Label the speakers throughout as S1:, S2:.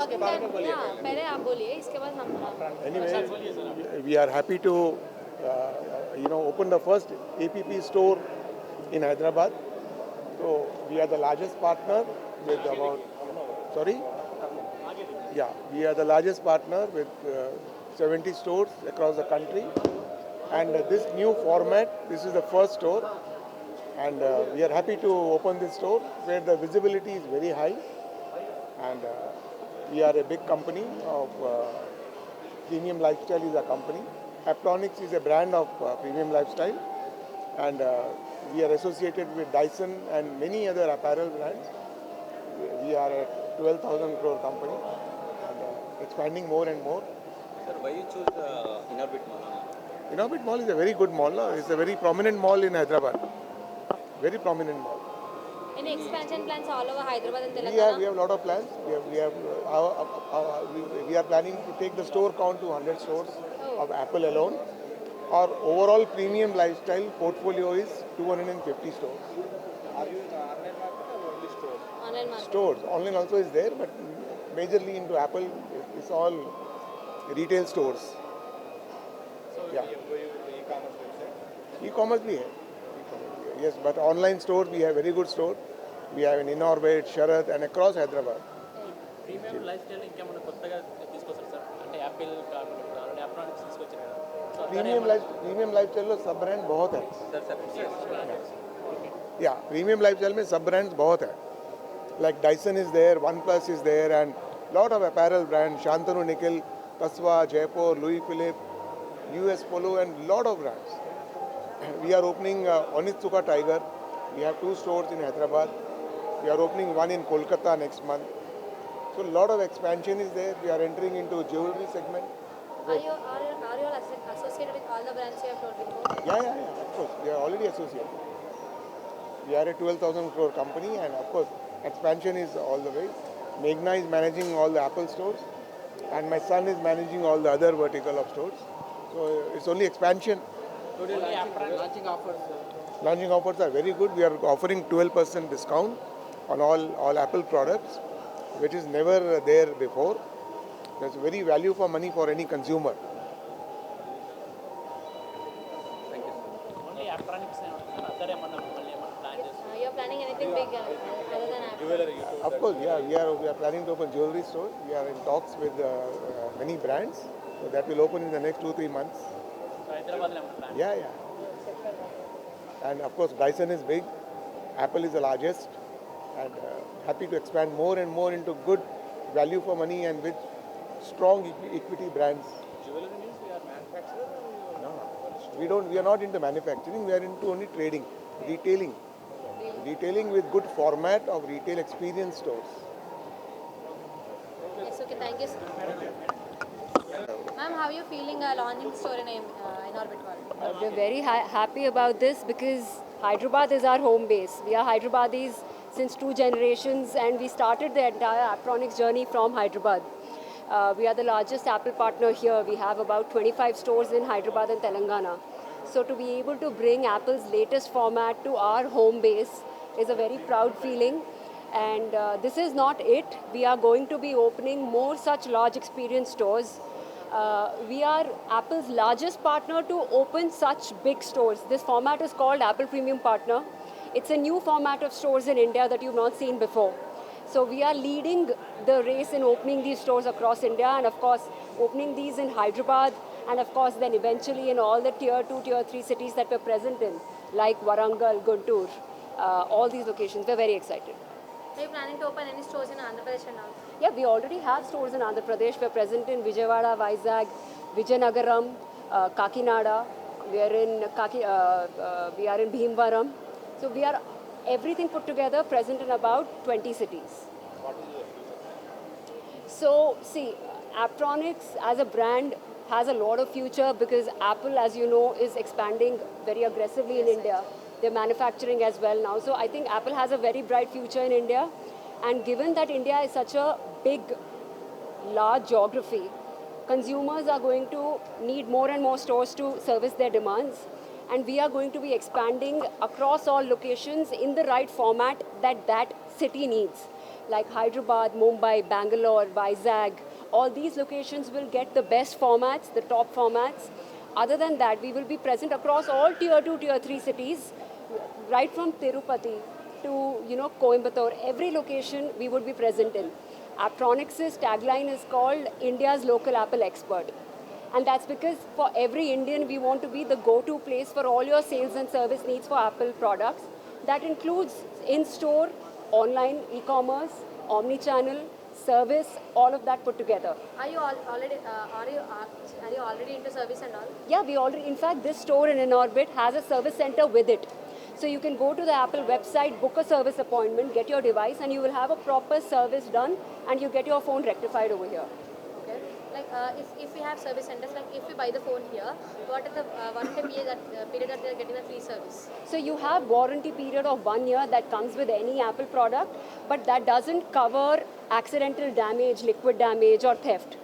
S1: पहले आप बोलिए इसके बाद हम
S2: Anyway, we are happy to open the first APP store in Hyderabad. So we are the largest partner with about sorry, yeah, we are the largest partner with 70 stores across the country. And this new format, this is the first store, and we are happy to open this store where the visibility is very high, and we are a big company of Premium Lifestyle is a company. Aptronics is a brand of Premium Lifestyle, and we are associated with Dyson and many other apparel brands. We are a 12,000 crore company and expanding more and more.
S3: Sir, why you choose Inorbit Mall?
S2: Inorbit Mall is a very good mall. It's a very prominent mall in Hyderabad. Very prominent mall.
S1: any expansion plans all over Hyderabad and
S2: We
S1: Telangana?
S2: have a lot of plans. We are planning to take the store count to 100 stores of Apple alone. Our overall premium lifestyle portfolio is 250 stores.
S3: Are you in online market or only stores?
S1: Online market.
S2: Stores. Online also is there, but majorly into Apple, it's all retail stores.
S3: So
S2: Yeah.
S3: e-commerce website?
S2: E-commerce bhi hai. Yes, but online stores, we have very good stores. We have in Inorbit, Sharath, and across Hyderabad.
S4: Premium life style ఇంకేమైనా కొత్తగా తీసుకొస్తారు sir అంటే Apple కాకుండా ఇప్పుడు already అప్రానిక్స్ తీసుకొచ్చారు కదా so
S2: premium lifestyle में सब ब्रांड बहुत है. या प्रीमियम लाइफस्टाइल में सब ब्रांड्स बहुत है. Like Dyson is there, OnePlus is there, and lot of apparel brands, Shantanu Nikhil, Tasva, Jaipur, Louis Philippe, US Polo, and lot of brands. We are opening Onitsuka Tiger. We have 2 stores in Hyderabad. We are opening one in Kolkata next month. So a lot of expansion is there. We are entering into jewelry segment.
S1: Are you all associated with all the brands you have told before?
S2: Yeah. Of course, we are already associated. We are a 12,000 crore company, and of course, expansion is all the way. Meghna is managing all the Apple stores, and my son is managing all the other vertical of stores. So it's only expansion.
S4: Launching offers
S2: Launching offers are very good. We are offering 12% discount on all Apple products, which is never there before. That's very value for money for any consumer.
S4: Only అప్రానిక్స్ other ఏమన్నా మళ్ళీ ఏమన్నా plan చేస్తారు
S1: You're planning anything big other than Apple?
S3: Jewelry.
S2: Of course, yeah, we are planning to open jewelry store. We are in talks with many brands. So that will open in the next 2-3 months.
S4: So హైదరాబాద్లో ఏమన్నా plan
S2: Yeah. And of course, Dyson is big. Apple is the largest. And happy to expand more and more into good value for money and with strong equity brands.
S3: Jewelry means we are manufacturer or
S2: No. We are not into manufacturing. We are into only trading, retailing. Retailing with good format of retail experience stores.
S1: Yes, okay, thank you, sir. Ma'am, how are you feeling launching store in Orbit World?
S5: We're very happy about this because Hyderabad is our home base. We are Hyderabadis since 2 generations, and we started the entire Aptronics journey from Hyderabad. We are the largest Apple partner here. We have about 25 stores in Hyderabad and Telangana. So to be able to bring Apple's latest format to our home base is a very proud feeling. And this is not it. We are going to be opening more such large experience stores. We are Apple's largest partner to open such big stores. This format is called Apple Premium Partner. It's a new format of stores in India that you've not seen before. So we are leading the race in opening these stores across India, and of course opening these in Hyderabad, and of course then eventually in all the tier 2, tier 3 cities that we're present in, like Warangal, Guntur, all these locations. We're very excited.
S1: Are you planning to open any stores in Andhra Pradesh and all?
S5: Yeah, we already have stores in Andhra Pradesh. We're present in Vijayawada, Vizag, Vijayanagaram, Kakinada. We are in Bhimvaram. So we are everything put together present in about 20 cities. So see, Aptronics as a brand has a lot of future because Apple, as you know, is expanding very aggressively in India. They're manufacturing as well now. So I think Apple has a very bright future in India. And given that India is such a big, large geography, consumers are going to need more and more stores to service their demands. And we are going to be expanding across all locations in the right format that city needs. like Hyderabad, Mumbai, Bangalore, Vizag. All these locations will get the best formats, the top formats. Other than that, we will be present across all tier 2, tier 3 cities, right from Tirupati to Coimbatore. Every location we would be present in. Aptronics' tagline is called India's local Apple expert. And that's because for every Indian, we want to be the go-to place for all your sales and service needs for Apple products. That includes in-store, online, e-commerce, omni-channel, service, all of that put together.
S1: Are you already into service and all?
S5: Yeah, we already, in fact, this store in InOrbit has a service center with it. So you can go to the Apple website, book a service appointment, get your device, and you will have a proper service done, and you get your phone rectified over here.
S1: Okay. Like if we have service centers, like if we buy the phone here, what is the period that they are getting the free service?
S5: So you have warranty period of 1 year that comes with any Apple product, but that doesn't cover accidental damage, liquid damage, or theft.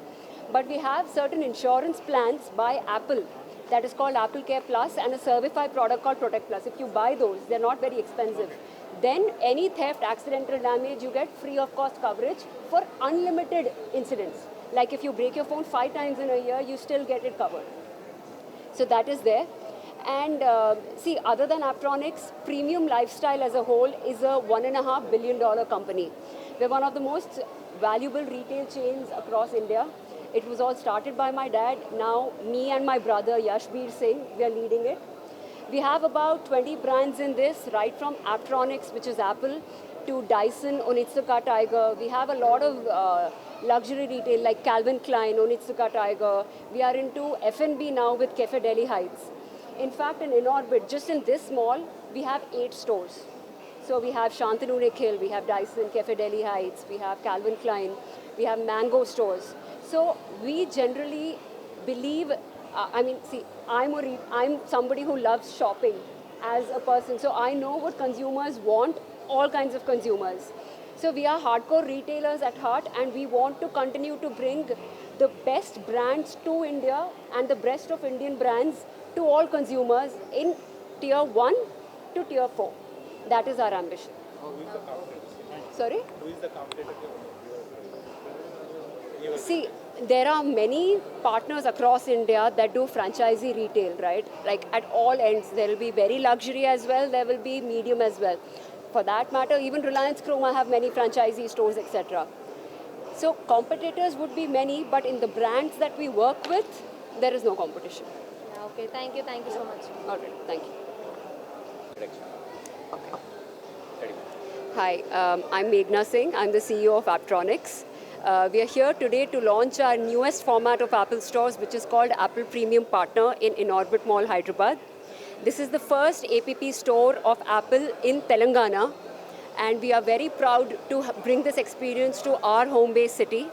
S5: But we have certain insurance plans by Apple that is called Apple Care Plus and a certified product called Protect Plus. If you buy those, they're not very expensive. Then any theft, accidental damage, you get free of cost coverage for unlimited incidents. Like if you break your phone 5 times in a year, you still get it covered. So that is there. And see, other than Aptronics, Premium Lifestyle as a whole is a $1.5 billion company. We're one of the most valuable retail chains across India. It was all started by my dad. Now, me and my brother, Yashbir Singh, we are leading it. We have about 20 brands in this, right from Aptronics, which is Apple, to Dyson, Onitsuka Tiger. We have a lot of luxury retail like Calvin Klein, Onitsuka Tiger. We are into F&B now with Cafe Delhi Heights. In fact, in InOrbit, just in this mall, we have 8 stores. So we have Shantanu Nikhil, we have Dyson, Cafe Delhi Heights, we have Calvin Klein, we have Mango stores. So we generally believe, I'm somebody who loves shopping as a person. So I know what consumers want, all kinds of consumers. So we are hardcore retailers at heart, and we want to continue to bring the best brands to India and the best of Indian brands to all consumers in tier 1 to tier 4. That is our ambition.
S3: Who is the competitor?
S5: Sorry?
S3: Who is the competitor?
S5: See, there are many partners across India that do franchisee retail, right? Like at all ends, there will be very luxury as well, there will be medium as well. For that matter, even Reliance Chroma have many franchisee stores, etc. So competitors would be many, but in the brands that we work with, there is no competition.
S1: Yeah, okay, thank you so much.
S5: All right, thank you.
S3: Ready.
S5: Hi, I'm Meghna Singh. I'm the CEO of Aptronics. We are here today to launch our newest format of Apple stores, which is called Apple Premium Partner in InOrbit Mall, Hyderabad. This is the first APP store of Apple in Telangana, and we are very proud to bring this experience to our home-based city.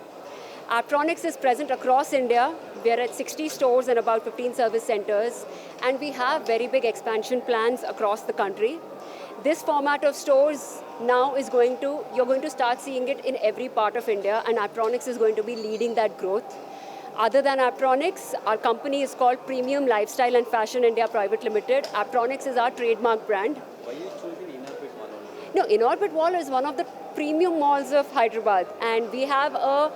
S5: Aptronics is present across India. We are at 60 stores and about 15 service centers, and we have very big expansion plans across the country. This format of stores now is you're going to start seeing it in every part of India, and Aptronics is going to be leading that growth. Other than Aptronics, our company is called Premium Lifestyle and Fashion India Private Limited. Aptronics is our trademark brand.
S3: Why you choosing InOrbit Mall only?
S5: No, InOrbit Mall is one of the premium malls of Hyderabad, and we have a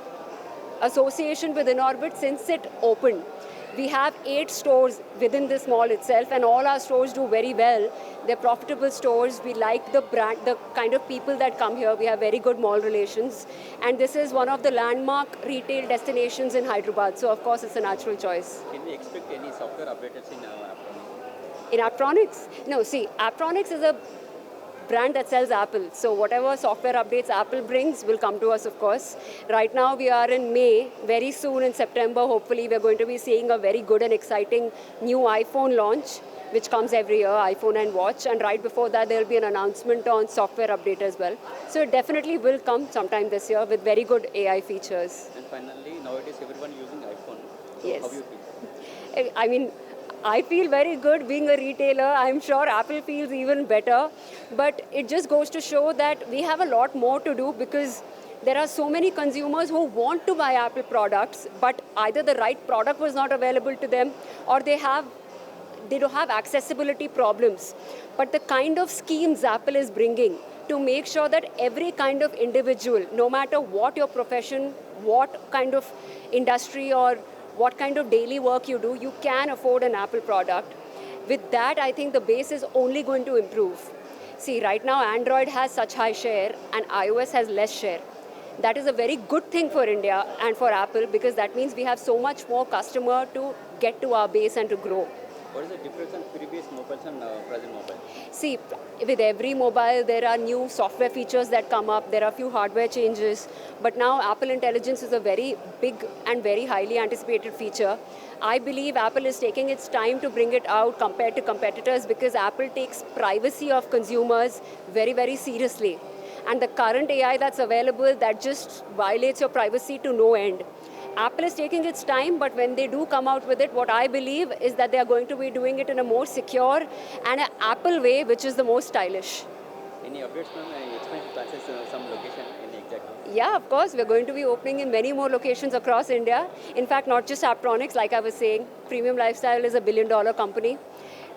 S5: association with InOrbit since it opened. We have 8 stores within this mall itself, and all our stores do very well. They're profitable stores. We like the brand, the kind of people that come here. We have very good mall relations. And this is one of the landmark retail destinations in Hyderabad. So, of course, it's a natural choice.
S3: Can we expect any software updates in Aptronics?
S5: In Aptronics? No, see, Aptronics is a brand that sells Apple. So whatever software updates Apple brings will come to us, of course. Right now we are in May. Very soon in September, hopefully, we're going to be seeing a very good and exciting new iPhone launch, which comes every year, iPhone and watch. And right before that, there will be an announcement on software update as well. So it definitely will come sometime this year with very good AI features.
S3: And finally, nowadays everyone using iPhone. So
S5: Yes.
S3: how do you feel?
S5: I mean, I feel very good being a retailer. I'm sure Apple feels even better. But it just goes to show that we have a lot more to do, because there are so many consumers who want to buy Apple products, but either the right product was not available to them, or they have they don't have accessibility problems. But the kind of schemes Apple is bringing to make sure that every kind of individual, no matter what your profession, what kind of industry or what kind of daily work you do, you can afford an Apple product. With that, I think the base is only going to improve. See, right now Android has such high share and iOS has less share. That is a very good thing for India and for Apple, because that means we have so much more customer to get to our base and to grow.
S3: What is the difference in previous mobiles and present mobile?
S5: See, with every mobile, there are new software features that come up. There are few hardware changes. But now Apple Intelligence is a very big and very highly anticipated feature. I believe Apple is taking its time to bring it out compared to competitors, because Apple takes privacy of consumers very, very seriously. And the current AI that's available, that just violates your privacy to no end. Apple is taking its time, but when they do come out with it, what I believe is that they are going to be doing it in a more secure and an Apple way, which is the most stylish.
S3: Any updates, ma'am? Any expansion plans in some location in the exact?
S5: Yeah, of course, we're going to be opening in many more locations across India. In fact, not just Apptronics, like I was saying, Premium Lifestyle is a billion-dollar company.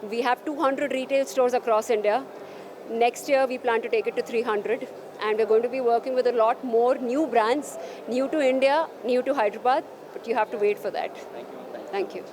S5: We have 200 retail stores across India. Next year, we plan to take it to 300. And we're going to be working with a lot more new brands, new to India, new to Hyderabad, but you have to wait for that.
S3: Thank you.
S5: Thank you.